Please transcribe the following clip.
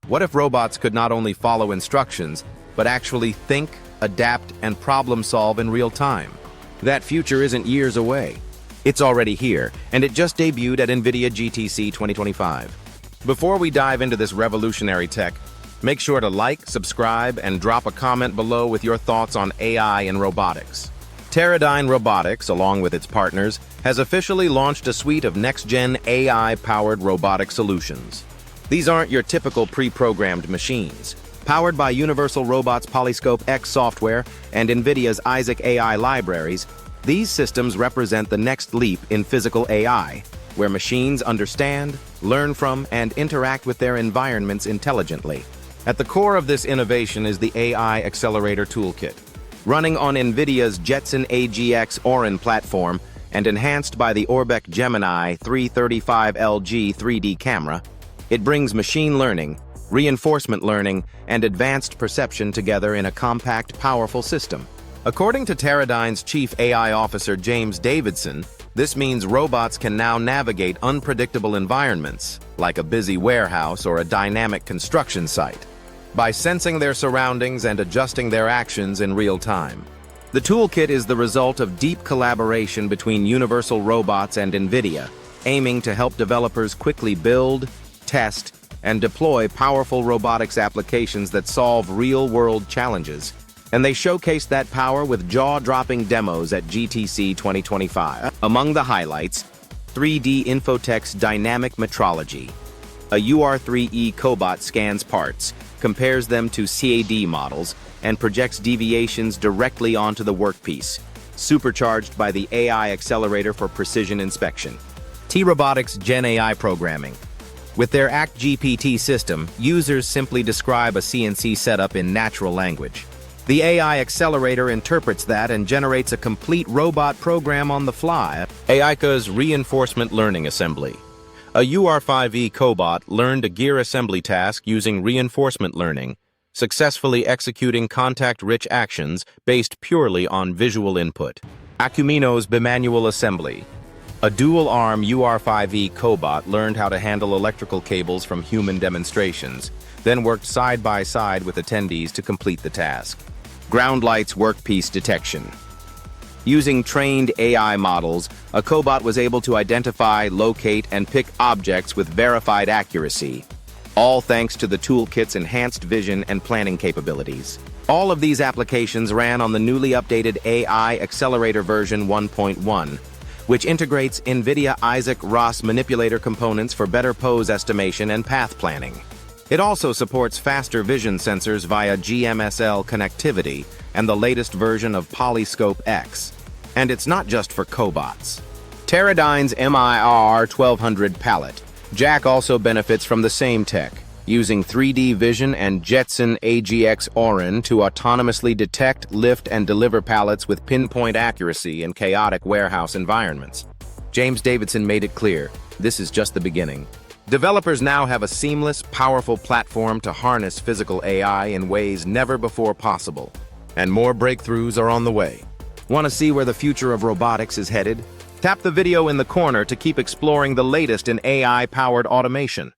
What if robots could not only follow instructions, but actually think, adapt, and problem-solve in real time? That future isn't years away. It's already here, and it just debuted at NVIDIA GTC 2025. Before we dive into this revolutionary tech, make sure to like, subscribe, and drop a comment below with your thoughts on AI and robotics. Teradyne Robotics, along with its partners, has officially launched a suite of next-gen AI-powered robotic solutions. These aren't your typical pre-programmed machines. Powered by Universal Robots' Polyscope X software and NVIDIA's Isaac AI libraries, these systems represent the next leap in physical AI, where machines understand, learn from, and interact with their environments intelligently. At the core of this innovation is the AI Accelerator toolkit. Running on NVIDIA's Jetson AGX Orin platform and enhanced by the Orbeck Gemini 335LG 3D camera, it brings machine learning, reinforcement learning, and advanced perception together in a compact, powerful system. According to Teradyne's Chief AI Officer James Davidson, this means robots can now navigate unpredictable environments, like a busy warehouse or a dynamic construction site, by sensing their surroundings and adjusting their actions in real time. The toolkit is the result of deep collaboration between Universal Robots and NVIDIA, aiming to help developers quickly build, test, and deploy powerful robotics applications that solve real-world challenges. And they showcased that power with jaw-dropping demos at GTC 2025. Among the highlights, 3D Infotech's dynamic metrology. A UR3E cobot scans parts, compares them to CAD models, and projects deviations directly onto the workpiece, supercharged by the AI Accelerator for precision inspection. Robotics GenAI programming. With their ACT-GPT system, users simply describe a CNC setup in natural language. The AI Accelerator interprets that and generates a complete robot program on the fly. AICA's Reinforcement Learning Assembly. A UR5E cobot learned a gear assembly task using reinforcement learning, successfully executing contact-rich actions based purely on visual input. Acumino's bimanual assembly. A dual-arm UR5E cobot learned how to handle electrical cables from human demonstrations, then worked side by side with attendees to complete the task. GroundLight's workpiece detection. Using trained AI models, a cobot was able to identify, locate, and pick objects with verified accuracy, all thanks to the toolkit's enhanced vision and planning capabilities. All of these applications ran on the newly updated AI Accelerator version 1.1, which integrates NVIDIA Isaac ROS manipulator components for better pose estimation and path planning. It also supports faster vision sensors via GMSL connectivity and the latest version of Polyscope X. And it's not just for cobots. Teradyne's MIR 1200 pallet jack also benefits from the same tech, using 3D vision and Jetson AGX Orin to autonomously detect, lift, and deliver pallets with pinpoint accuracy in chaotic warehouse environments. James Davidson made it clear, this is just the beginning. Developers now have a seamless, powerful platform to harness physical AI in ways never before possible. And more breakthroughs are on the way. Want to see where the future of robotics is headed? Tap the video in the corner to keep exploring the latest in AI-powered automation.